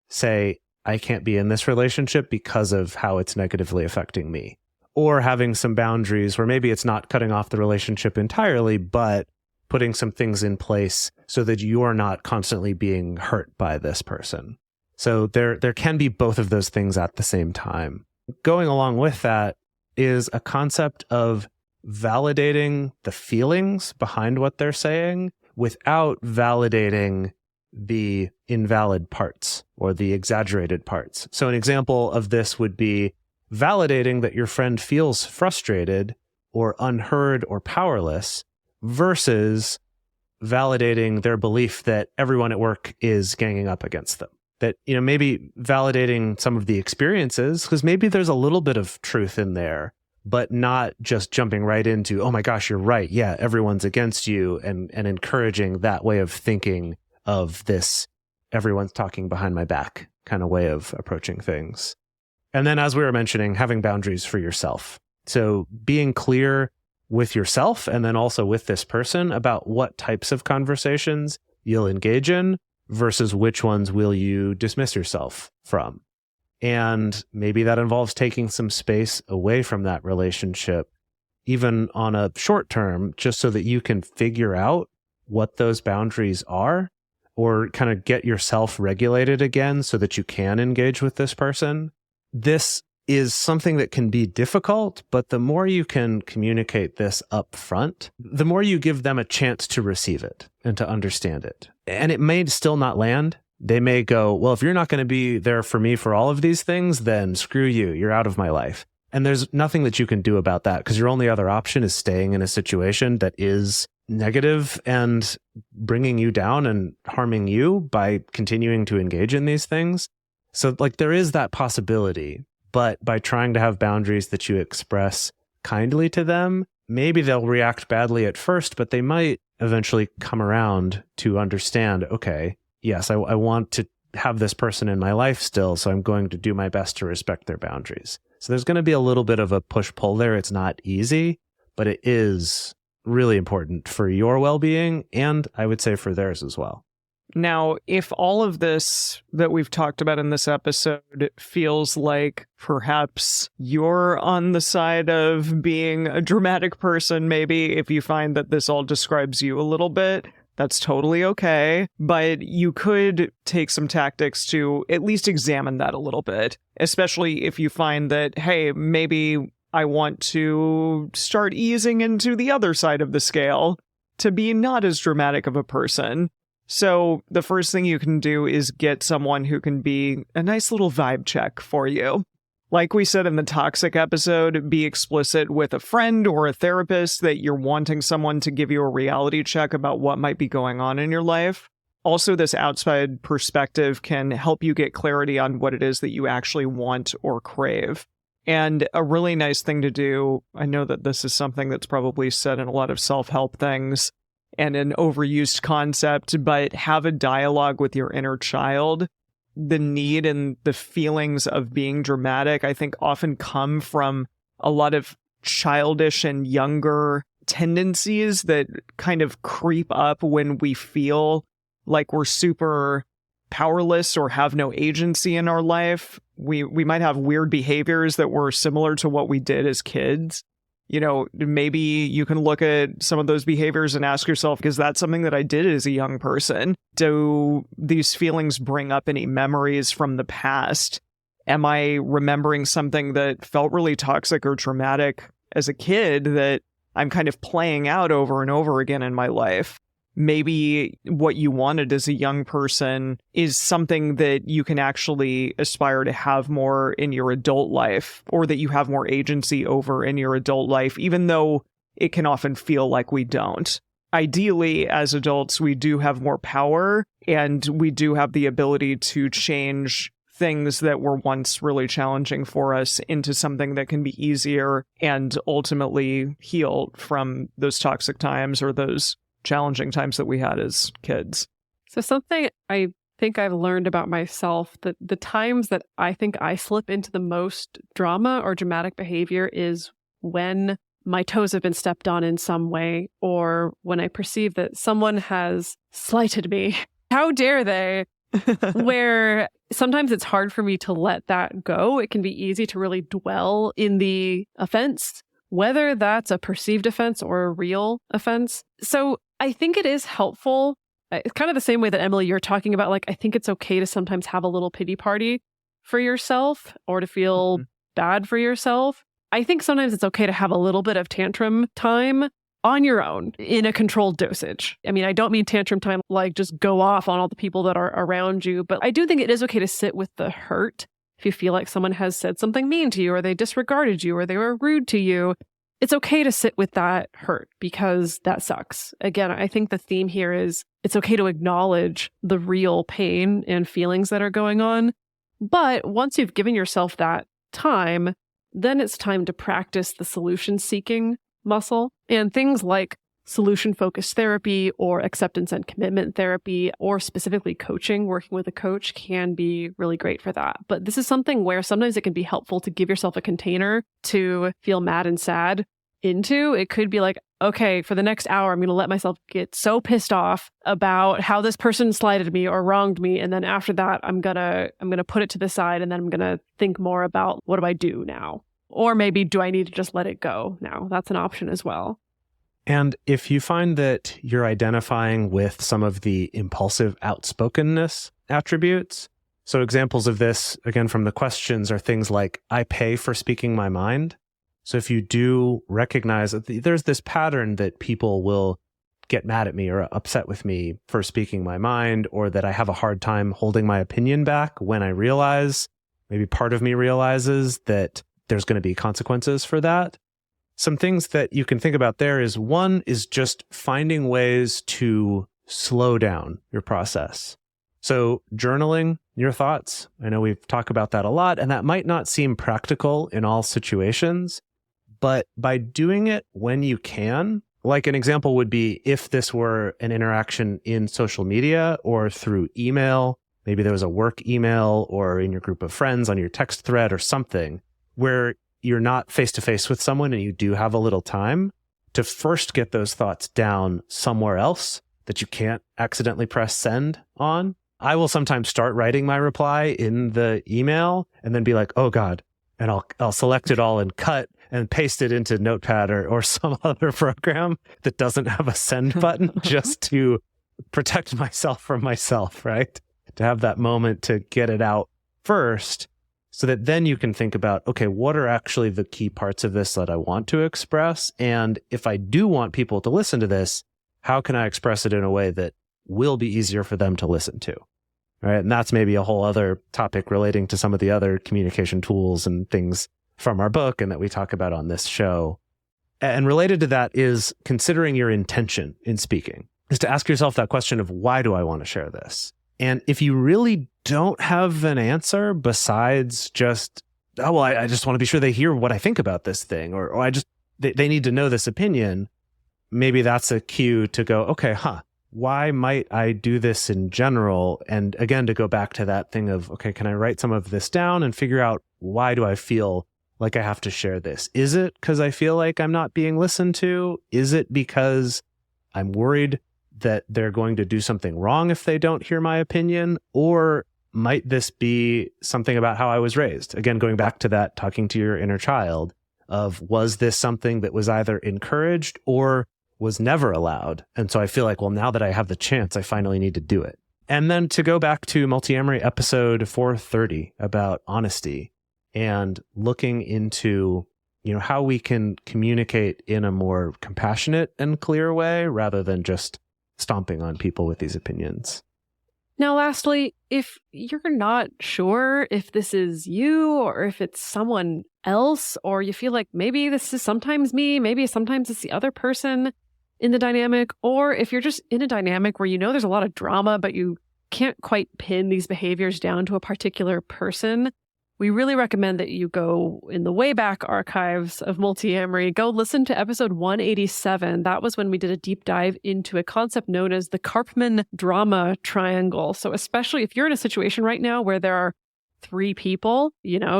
Speaker 2: say, I can't be in this relationship because of how it's negatively affecting me. Or having some boundaries where maybe it's not cutting off the relationship entirely, but putting some things in place so that you're not constantly being hurt by this person. So there can be both of those things at the same time. Going along with that is a concept of validating the feelings behind what they're saying without validating the invalid parts or the exaggerated parts. So an example of this would be validating that your friend feels frustrated or unheard or powerless versus validating their belief that everyone at work is ganging up against them. That, maybe validating some of the experiences, because maybe there's a little bit of truth in there, but not just jumping right into, oh my gosh, you're right. Yeah, everyone's against you, and encouraging that way of thinking of this, everyone's talking behind my back kind of way of approaching things. And then, as we were mentioning, having boundaries for yourself. So being clear with yourself and then also with this person about what types of conversations you'll engage in versus which ones will you dismiss yourself from. And maybe that involves taking some space away from that relationship, even on a short term, just so that you can figure out what those boundaries are, or kind of get yourself regulated again so that you can engage with this person. This is something that can be difficult, but the more you can communicate this up front, the more you give them a chance to receive it and to understand it. And it may still not land. They may go, well, if you're not going to be there for me for all of these things, then screw you. You're out of my life. And there's nothing that you can do about that, because your only other option is staying in a situation that is negative and bringing you down and harming you by continuing to engage in these things. So there is that possibility, but by trying to have boundaries that you express kindly to them, maybe they'll react badly at first, but they might eventually come around to understand, okay, yes, I want to have this person in my life still, so I'm going to do my best to respect their boundaries. So there's going to be a little bit of a push-pull there. It's not easy, but it is really important for your well-being, and I would say for theirs as well.
Speaker 3: Now, if all of this that we've talked about in this episode feels like perhaps you're on the side of being a dramatic person, maybe if you find that this all describes you a little bit, that's totally okay. But you could take some tactics to at least examine that a little bit, especially if you find that, hey, maybe I want to start easing into the other side of the scale to be not as dramatic of a person. So the first thing you can do is get someone who can be a nice little vibe check for you. Like we said in the toxic episode, be explicit with a friend or a therapist that you're wanting someone to give you a reality check about what might be going on in your life. Also, this outside perspective can help you get clarity on what it is that you actually want or crave. And a really nice thing to do, I know that this is something that's probably said in a lot of self-help things, and an overused concept, but have a dialogue with your inner child. The need and the feelings of being dramatic, I think, often come from a lot of childish and younger tendencies that kind of creep up when we feel like we're super powerless or have no agency in our life. We might have weird behaviors that were similar to what we did as kids. Maybe you can look at some of those behaviors and ask yourself, is that something that I did as a young person? Do these feelings bring up any memories from the past? Am I remembering something that felt really toxic or traumatic as a kid that I'm kind of playing out over and over again in my life? Maybe what you wanted as a young person is something that you can actually aspire to have more in your adult life, or that you have more agency over in your adult life, even though it can often feel like we don't. Ideally, as adults, we do have more power, and we do have the ability to change things that were once really challenging for us into something that can be easier and ultimately heal from those toxic times or those challenging times that we had as kids.
Speaker 1: So something I think I've learned about myself, that the times that I think I slip into the most drama or dramatic behavior is when my toes have been stepped on in some way, or when I perceive that someone has slighted me. How dare they? Where sometimes it's hard for me to let that go. It can be easy to really dwell in the offense, whether that's a perceived offense or a real offense. So I think it is helpful. It's kind of the same way that, Emily, you're talking about, like, I think it's okay to sometimes have a little pity party for yourself or to feel bad for yourself. I think sometimes it's okay to have a little bit of tantrum time on your own in a controlled dosage. I mean, I don't mean tantrum time like just go off on all the people that are around you, but I do think it is okay to sit with the hurt. If you feel like someone has said something mean to you, or they disregarded you, or they were rude to you, it's okay to sit with that hurt because that sucks. Again, I think the theme here is it's okay to acknowledge the real pain and feelings that are going on. But once you've given yourself that time, then it's time to practice the solution-seeking muscle. And things like solution-focused therapy or acceptance and commitment therapy, or specifically coaching, working with a coach, can be really great for that. But this is something where sometimes it can be helpful to give yourself a container to feel mad and sad into. It could be like, okay, for the next hour, I'm going to let myself get so pissed off about how this person slighted me or wronged me. And then after that, I'm going to put it to the side, and then I'm going to think more about, what do I do now? Or maybe, do I need to just let it go now? That's an option as well.
Speaker 2: And if you find that you're identifying with some of the impulsive outspokenness attributes, so examples of this, again, from the questions, are things like, I pay for speaking my mind. So if you do recognize that there's this pattern that people will get mad at me or upset with me for speaking my mind, or that I have a hard time holding my opinion back when I realize, maybe part of me realizes that there's going to be consequences for that. Some things that you can think about there is, one is just finding ways to slow down your process. So journaling your thoughts. I know we've talked about that a lot, and that might not seem practical in all situations, but by doing it when you can, like an example would be if this were an interaction in social media or through email, maybe there was a work email or in your group of friends on your text thread or something, where you're not face-to-face with someone and you do have a little time to first get those thoughts down somewhere else that you can't accidentally press send on. I will sometimes start writing my reply in the email and then be like, oh God, and I'll select it all and cut and paste it into Notepad or some other program that doesn't have a send button, just to protect myself from myself, right? To have that moment to get it out first, so that then you can think about, okay, what are actually the key parts of this that I want to express? And if I do want people to listen to this, how can I express it in a way that will be easier for them to listen to? Right? And that's maybe a whole other topic relating to some of the other communication tools and things from our book and that we talk about on this show. And related to that is considering your intention in speaking, is to ask yourself that question of, why do I want to share this? And if you really don't have an answer besides just, oh, well, I just want to be sure they hear what I think about this thing, or they need to know this opinion, maybe that's a cue to go, okay, why might I do this in general? And again, to go back to that thing of, okay, can I write some of this down and figure out, why do I feel like I have to share this? Is it because I feel like I'm not being listened to? Is it because I'm worried that they're going to do something wrong if they don't hear my opinion? Or might this be something about how I was raised? Again, going back to that, talking to your inner child of, was this something that was either encouraged or was never allowed? And so I feel like, well, now that I have the chance, I finally need to do it. And then to go back to Multiamory episode 430 about honesty and looking into, how we can communicate in a more compassionate and clear way rather than just stomping on people with these opinions.
Speaker 1: Now, lastly, if you're not sure if this is you or if it's someone else, or you feel like maybe this is sometimes me, maybe sometimes it's the other person in the dynamic, or if you're just in a dynamic where there's a lot of drama, but you can't quite pin these behaviors down to a particular person, we really recommend that you go in the way back archives of Multiamory. Go listen to episode 187. That was when we did a deep dive into a concept known as the Karpman drama triangle. So especially if you're in a situation right now where there are 3 people,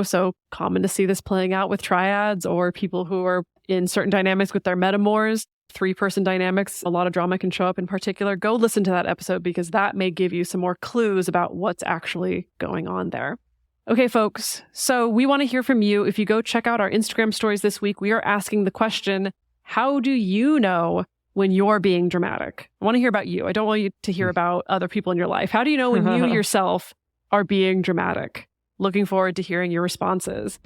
Speaker 1: so common to see this playing out with triads or people who are in certain dynamics with their metamors, 3-person dynamics, a lot of drama can show up in particular. Go listen to that episode because that may give you some more clues about what's actually going on there. Okay, folks, so we want to hear from you. If you go check out our Instagram stories this week, we are asking the question, how do you know when you're being dramatic? I want to hear about you. I don't want you to hear about other people in your life. How do you know when you yourself are being dramatic? Looking forward to hearing your responses.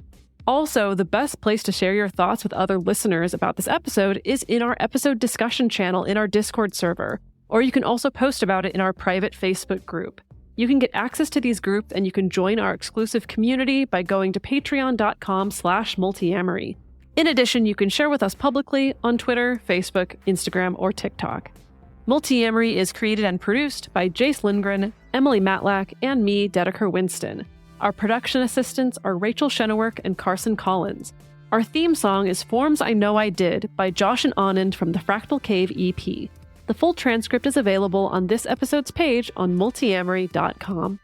Speaker 1: Also, the best place to share your thoughts with other listeners about this episode is in our episode discussion channel in our Discord server, or you can also post about it in our private Facebook group. You can get access to these groups and you can join our exclusive community by going to patreon.com/multiamory. In addition, you can share with us publicly on Twitter, Facebook, Instagram, or TikTok. Multiamory is created and produced by Jase Lindgren, Emily Matlack, and me, Dedeker Winston. Our production assistants are Rachel Shenowork and Carson Collins. Our theme song is Forms I Know I Did by Josh and Anand from the Fractal Cave EP. The full transcript is available on this episode's page on multiamory.com.